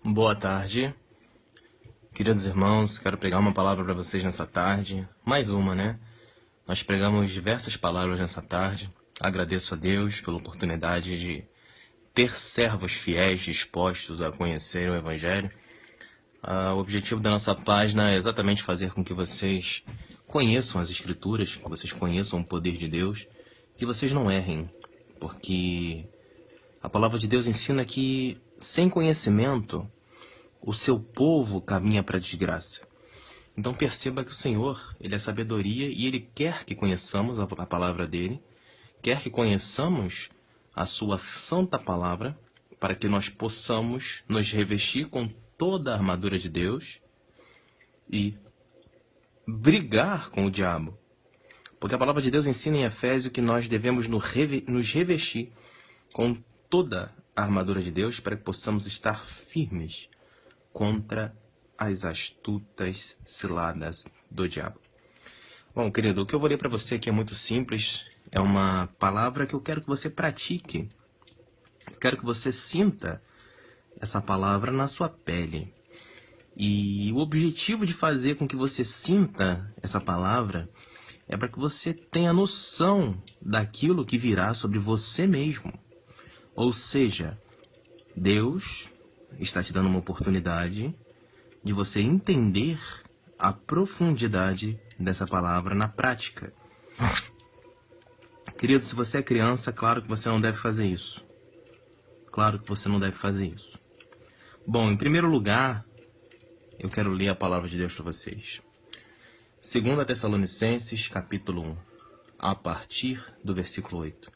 Boa tarde, queridos irmãos. Quero pregar uma palavra para vocês nessa tarde. Mais uma, né? Nós pregamos diversas palavras nessa tarde. Agradeço a Deus pela oportunidade de ter servos fiéis dispostos a conhecer o Evangelho. O objetivo da nossa página é exatamente fazer com que vocês conheçam as Escrituras, que vocês conheçam o poder de Deus, que vocês não errem, porque a palavra de Deus ensina que, sem conhecimento, o seu povo caminha para a desgraça. Então perceba que o Senhor, Ele é sabedoria e Ele quer que conheçamos a palavra dEle, quer que conheçamos a sua santa palavra, para que nós possamos nos revestir com toda a armadura de Deus e brigar com o diabo. Porque a palavra de Deus ensina em Efésios que nós devemos nos revestir com toda a armadura de Deus para que possamos estar firmes contra as astutas ciladas do diabo. Bom, querido, o que eu vou ler para você aqui é muito simples. É uma palavra que eu quero que você pratique. Eu quero que você sinta essa palavra na sua pele. E o objetivo de fazer com que você sinta essa palavra é para que você tenha noção daquilo que virá sobre você mesmo. Ou seja, Deus está te dando uma oportunidade de você entender a profundidade dessa palavra na prática. Querido, se você é criança, claro que você não deve fazer isso. Claro que você não deve fazer isso. Bom, em primeiro lugar, eu quero ler a palavra de Deus para vocês. 2 Tessalonicenses, capítulo 1, a partir do versículo 8.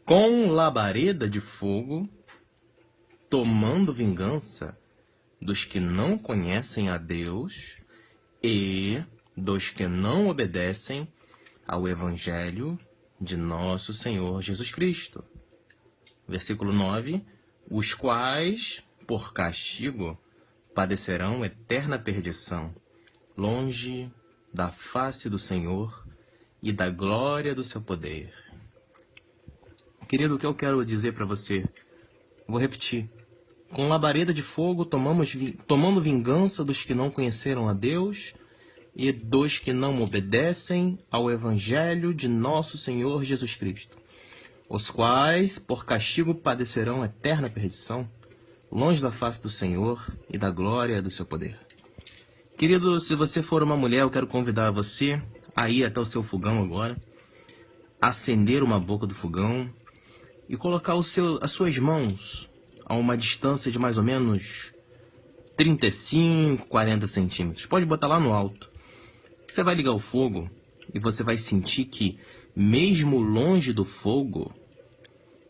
Com labareda de fogo, tomando vingança dos que não conhecem a Deus e dos que não obedecem ao Evangelho de nosso Senhor Jesus Cristo. Versículo 9. Os quais, por castigo, padecerão eterna perdição, longe da face do Senhor e da glória do seu poder. Querido, o que eu quero dizer para você? Vou repetir. Com labareda de fogo, tomando vingança dos que não conheceram a Deus e dos que não obedecem ao Evangelho de nosso Senhor Jesus Cristo, os quais, por castigo, padecerão eterna perdição, longe da face do Senhor e da glória do seu poder. Querido, se você for uma mulher, eu quero convidar você a ir até o seu fogão agora, acender uma boca do fogão e colocar as suas mãos a uma distância de mais ou menos 35, 40 centímetros. Pode botar lá no alto. Você vai ligar o fogo e você vai sentir que, mesmo longe do fogo,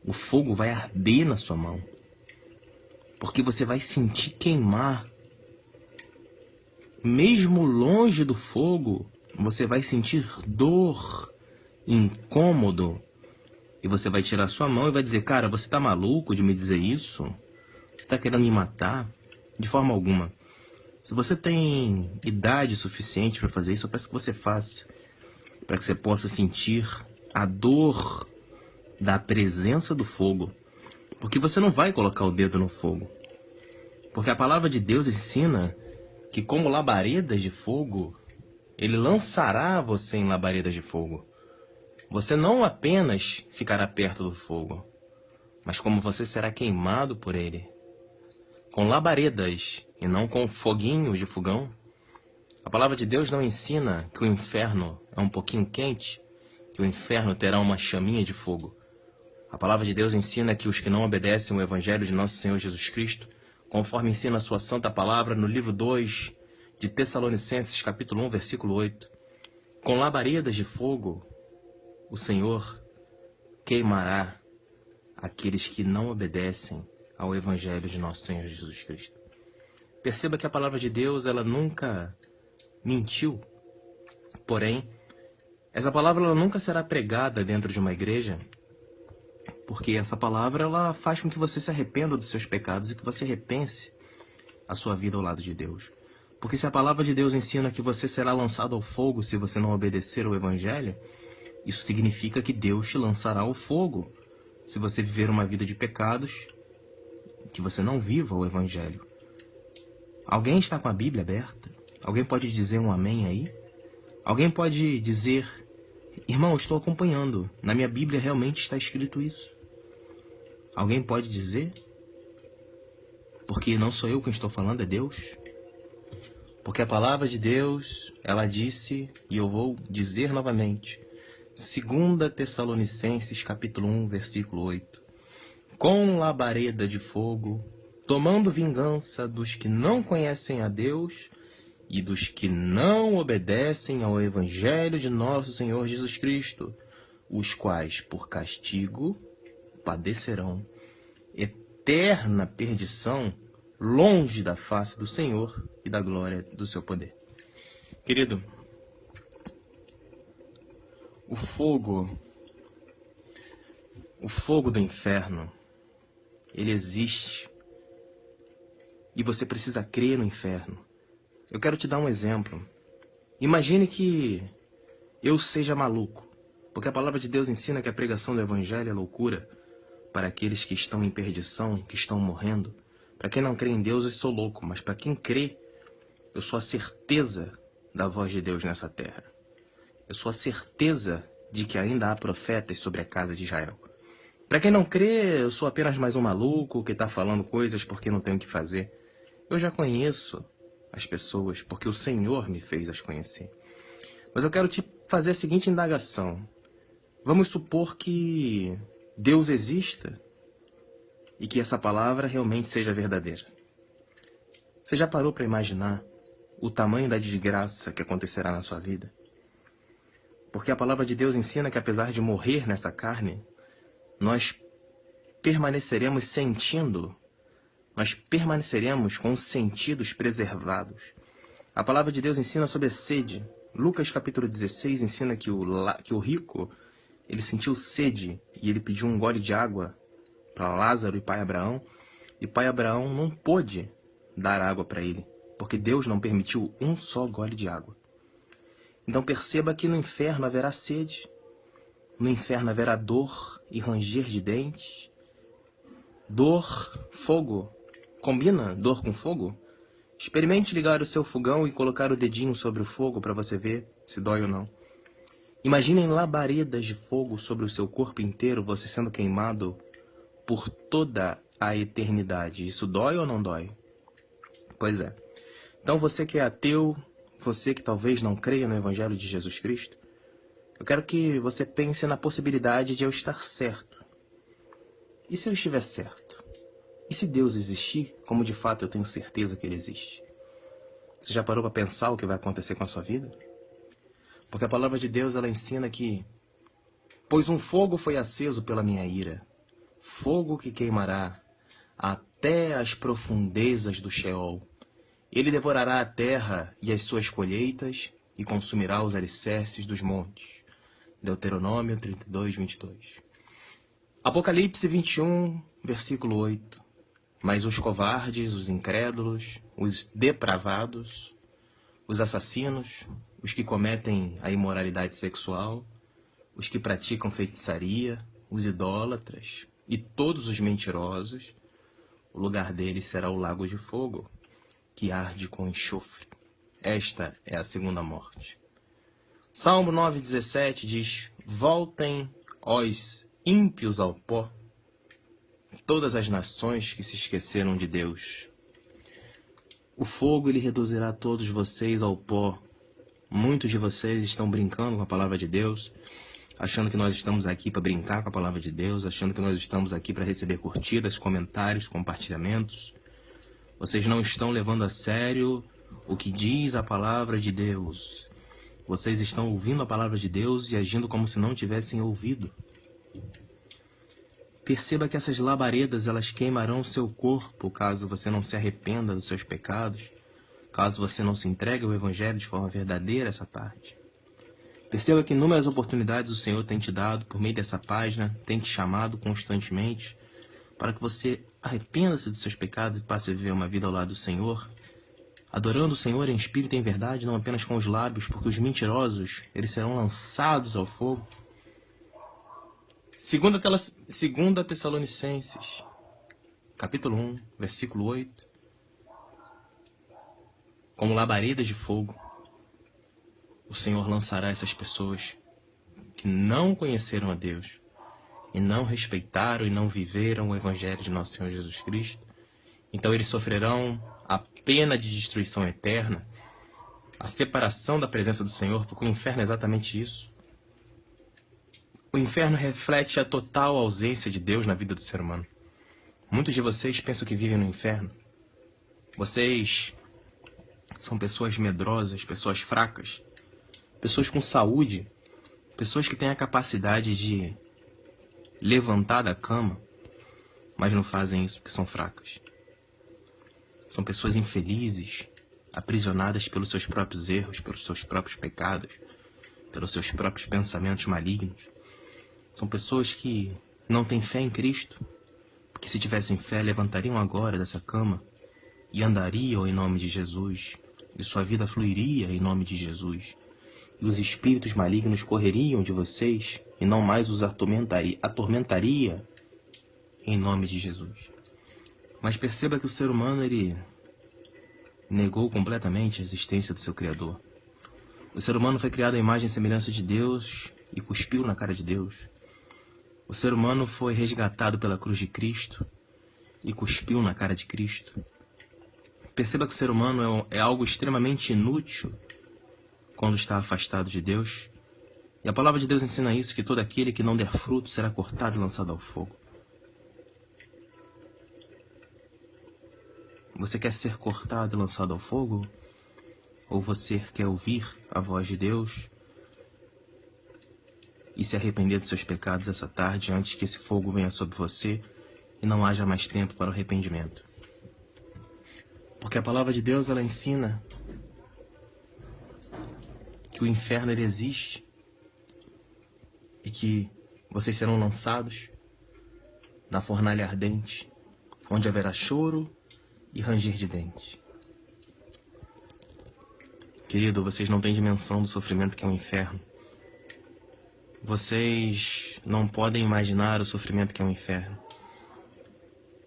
o fogo vai arder na sua mão. Porque você vai sentir queimar. Mesmo longe do fogo, você vai sentir dor, incômodo. E você vai tirar sua mão e vai dizer: cara, você tá maluco de me dizer isso? Você tá querendo me matar? De forma alguma. Se você tem idade suficiente para fazer isso, eu peço que você faça. Para que você possa sentir a dor da presença do fogo. Porque você não vai colocar o dedo no fogo. Porque a palavra de Deus ensina que, como labaredas de fogo, Ele lançará você em labaredas de fogo. Você não apenas ficará perto do fogo, mas como você será queimado por ele. Com labaredas e não com foguinho de fogão. A palavra de Deus não ensina que o inferno é um pouquinho quente, que o inferno terá uma chaminha de fogo. A palavra de Deus ensina que os que não obedecem o Evangelho de nosso Senhor Jesus Cristo, conforme ensina a sua santa palavra no livro 2 de Tessalonicenses, capítulo 1, versículo 8, com labaredas de fogo, o Senhor queimará aqueles que não obedecem ao Evangelho de nosso Senhor Jesus Cristo. Perceba que a palavra de Deus, ela nunca mentiu. Porém, essa palavra ela nunca será pregada dentro de uma igreja, porque essa palavra ela faz com que você se arrependa dos seus pecados e que você repense a sua vida ao lado de Deus. Porque se a palavra de Deus ensina que você será lançado ao fogo se você não obedecer ao Evangelho, isso significa que Deus te lançará ao fogo se você viver uma vida de pecados, que você não viva o Evangelho. Alguém está com a Bíblia aberta? Alguém pode dizer um amém aí? Alguém pode dizer, irmão, eu estou acompanhando. Na minha Bíblia realmente está escrito isso. Alguém pode dizer? Porque não sou eu quem estou falando, é Deus. Porque a palavra de Deus, ela disse, e eu vou dizer novamente, 2 Tessalonicenses capítulo 1, versículo 8. Com labareda de fogo, tomando vingança dos que não conhecem a Deus e dos que não obedecem ao Evangelho de nosso Senhor Jesus Cristo, os quais, por castigo, padecerão eterna perdição longe da face do Senhor e da glória do seu poder. Querido, o fogo do inferno, ele existe e você precisa crer no inferno. Eu quero te dar um exemplo. Imagine que eu seja maluco, porque a palavra de Deus ensina que a pregação do Evangelho é loucura para aqueles que estão em perdição, que estão morrendo. Para quem não crê em Deus, eu sou louco, mas para quem crê, eu sou a certeza da voz de Deus nessa terra. Eu sou a certeza de que ainda há profetas sobre a casa de Israel. Para quem não crê, eu sou apenas mais um maluco que está falando coisas porque não tem o que fazer. Eu já conheço as pessoas porque o Senhor me fez as conhecer. Mas eu quero te fazer a seguinte indagação. Vamos supor que Deus exista e que essa palavra realmente seja verdadeira. Você já parou para imaginar o tamanho da desgraça que acontecerá na sua vida? Porque a palavra de Deus ensina que apesar de morrer nessa carne, nós permaneceremos sentindo, nós permaneceremos com os sentidos preservados. A palavra de Deus ensina sobre a sede. Lucas capítulo 16 ensina que o rico, ele sentiu sede e ele pediu um gole de água para Lázaro e pai Abraão, e pai Abraão não pôde dar água para ele, porque Deus não permitiu um só gole de água. Então perceba que no inferno haverá sede, no inferno haverá dor e ranger de dentes. Dor, fogo. Combina dor com fogo? Experimente ligar o seu fogão e colocar o dedinho sobre o fogo para você ver se dói ou não. Imaginem labaredas de fogo sobre o seu corpo inteiro, você sendo queimado por toda a eternidade. Isso dói ou não dói? Pois é. Então você que é ateu, você que talvez não creia no Evangelho de Jesus Cristo, eu quero que você pense na possibilidade de eu estar certo. E se eu estiver certo? E se Deus existir, como de fato eu tenho certeza que Ele existe? Você já parou para pensar o que vai acontecer com a sua vida? Porque a palavra de Deus, ela ensina que pois um fogo foi aceso pela minha ira, fogo que queimará até as profundezas do Sheol. Ele devorará a terra e as suas colheitas e consumirá os alicerces dos montes. Deuteronômio 32, 22. Apocalipse 21, versículo 8. Mas os covardes, os incrédulos, os depravados, os assassinos, os que cometem a imoralidade sexual, os que praticam feitiçaria, os idólatras e todos os mentirosos, o lugar deles será o lago de fogo, que arde com enxofre. Esta é a segunda morte. Salmo 9,17 diz: voltem, os ímpios ao pó, todas as nações que se esqueceram de Deus. O fogo, ele reduzirá todos vocês ao pó. Muitos de vocês estão brincando com a palavra de Deus, achando que nós estamos aqui para brincar com a palavra de Deus, achando que nós estamos aqui para receber curtidas, comentários, compartilhamentos. Vocês não estão levando a sério o que diz a palavra de Deus. Vocês estão ouvindo a palavra de Deus e agindo como se não tivessem ouvido. Perceba que essas labaredas, elas queimarão o seu corpo caso você não se arrependa dos seus pecados, caso você não se entregue ao Evangelho de forma verdadeira essa tarde. Perceba que inúmeras oportunidades o Senhor tem te dado por meio dessa página, tem te chamado constantemente para que você arrependa-se dos seus pecados e passe a viver uma vida ao lado do Senhor, adorando o Senhor em espírito e em verdade, não apenas com os lábios, porque os mentirosos, eles serão lançados ao fogo. 2 Tessalonicenses, capítulo 1, versículo 8. como labaredas de fogo, o Senhor lançará essas pessoas que não conheceram a Deus e não respeitaram e não viveram o Evangelho de nosso Senhor Jesus Cristo. Então eles sofrerão a pena de destruição eterna, a separação da presença do Senhor, porque o inferno é exatamente isso. O inferno reflete a total ausência de Deus na vida do ser humano. Muitos de vocês pensam que vivem no inferno. Vocês são pessoas medrosas, pessoas fracas, pessoas com saúde, pessoas que têm a capacidade de levantar da cama, mas não fazem isso porque são fracas. São pessoas infelizes, aprisionadas pelos seus próprios erros, pelos seus próprios pecados, pelos seus próprios pensamentos malignos. São pessoas que não têm fé em Cristo, porque se tivessem fé, levantariam agora dessa cama e andariam em nome de Jesus, e sua vida fluiria em nome de Jesus, e os espíritos malignos correriam de vocês e não mais os atormentaria em nome de Jesus. Mas perceba que o ser humano, ele negou completamente a existência do seu Criador. O ser humano foi criado à imagem e semelhança de Deus e cuspiu na cara de Deus. O ser humano foi resgatado pela cruz de Cristo e cuspiu na cara de Cristo. Perceba que o ser humano é algo extremamente inútil quando está afastado de Deus. E a palavra de Deus ensina isso, que todo aquele que não der fruto será cortado e lançado ao fogo. Você quer ser cortado e lançado ao fogo? Ou você quer ouvir a voz de Deus e se arrepender dos seus pecados essa tarde, antes que esse fogo venha sobre você e não haja mais tempo para o arrependimento? Porque a palavra de Deus, ela ensina que o inferno, ele existe e que vocês serão lançados na fornalha ardente, onde haverá choro e ranger de dentes. Querido, vocês não têm dimensão do sofrimento que é o inferno. Vocês não podem imaginar o sofrimento que é o inferno.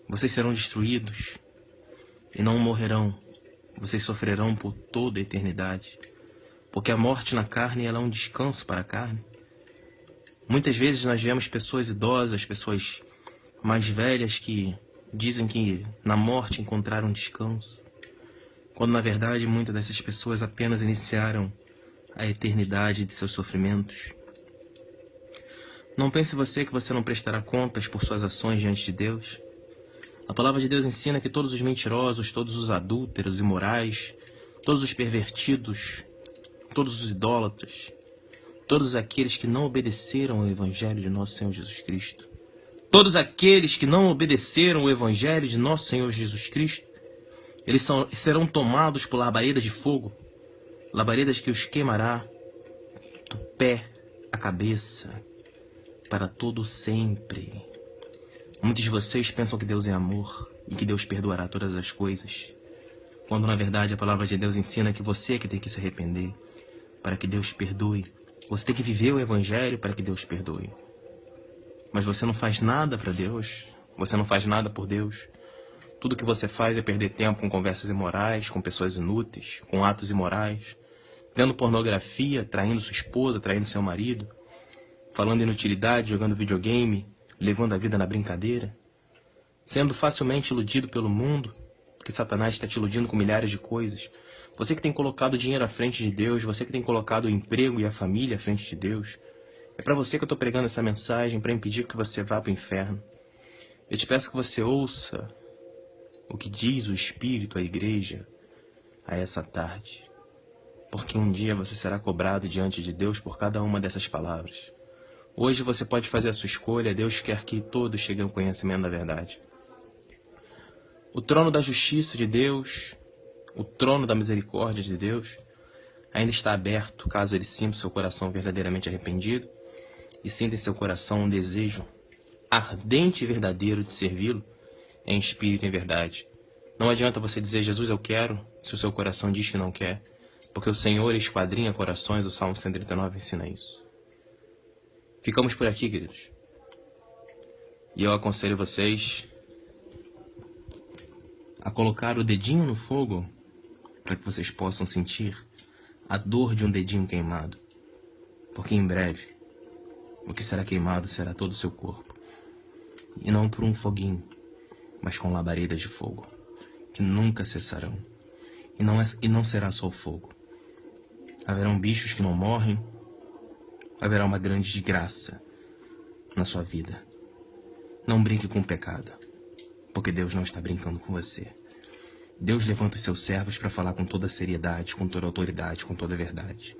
Vocês serão destruídos e não morrerão. Vocês sofrerão por toda a eternidade. Porque a morte na carne, ela é um descanso para a carne. Muitas vezes nós vemos pessoas idosas, pessoas mais velhas que dizem que na morte encontraram descanso, quando na verdade muitas dessas pessoas apenas iniciaram a eternidade de seus sofrimentos. Não pense você que você não prestará contas por suas ações diante de Deus. A palavra de Deus ensina que todos os mentirosos, todos os adúlteros, imorais, todos os pervertidos, todos os idólatras, todos aqueles que não obedeceram ao Evangelho de nosso Senhor Jesus Cristo, todos aqueles que não obedeceram o Evangelho de nosso Senhor Jesus Cristo, eles serão tomados por labaredas de fogo, labaredas que os queimará do pé à cabeça, para todo sempre. Muitos de vocês pensam que Deus é amor e que Deus perdoará todas as coisas, quando na verdade a palavra de Deus ensina que você é que tem que se arrepender para que Deus perdoe. Você tem que viver o Evangelho para que Deus perdoe. Mas você não faz nada para Deus, você não faz nada por Deus. Tudo que você faz é perder tempo com conversas imorais, com pessoas inúteis, com atos imorais, vendo pornografia, traindo sua esposa, traindo seu marido, falando inutilidade, jogando videogame, levando a vida na brincadeira, sendo facilmente iludido pelo mundo, porque Satanás está te iludindo com milhares de coisas. Você que tem colocado o dinheiro à frente de Deus, você que tem colocado o emprego e a família à frente de Deus, é para você que eu estou pregando essa mensagem, para impedir que você vá para o inferno. Eu te peço que você ouça o que diz o Espírito à igreja a essa tarde, porque um dia você será cobrado diante de Deus por cada uma dessas palavras. Hoje você pode fazer a sua escolha, Deus quer que todos cheguem ao conhecimento da verdade. O trono da justiça de Deus, o trono da misericórdia de Deus, ainda está aberto, caso ele sinta o seu coração verdadeiramente arrependido e sinta em seu coração um desejo ardente e verdadeiro de servi-lo em espírito e em verdade. Não adianta você dizer, Jesus, eu quero, se o seu coração diz que não quer, porque o Senhor esquadrinha corações, o Salmo 139 ensina isso. Ficamos por aqui, queridos. E eu aconselho vocês a colocar o dedinho no fogo para que vocês possam sentir a dor de um dedinho queimado. Porque em breve, o que será queimado será todo o seu corpo. E não por um foguinho, mas com labaredas de fogo, que nunca cessarão. E não será só o fogo. Haverão bichos que não morrem. Haverá uma grande desgraça na sua vida. Não brinque com o pecado, porque Deus não está brincando com você. Deus levanta os seus servos para falar com toda seriedade, com toda autoridade, com toda verdade.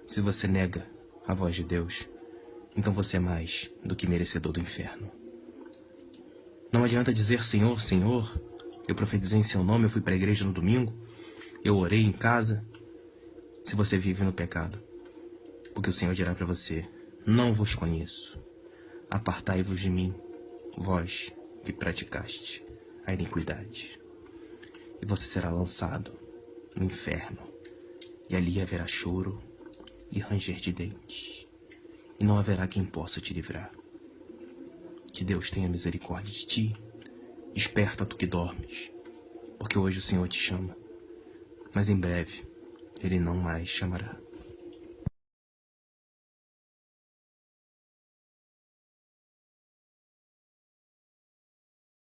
Se você nega a voz de Deus, então você é mais do que merecedor do inferno. Não adianta dizer Senhor, Senhor. Eu profetizei em seu nome, eu fui para a igreja no domingo, eu orei em casa. Se você vive no pecado, porque o Senhor dirá para você: não vos conheço. Apartai-vos de mim, vós que praticaste a iniquidade. E você será lançado no inferno, e ali haverá choro e ranger de dentes, e não haverá quem possa te livrar. Que Deus tenha misericórdia de ti. Desperta tu que dormes, porque hoje o Senhor te chama, mas em breve Ele não mais chamará.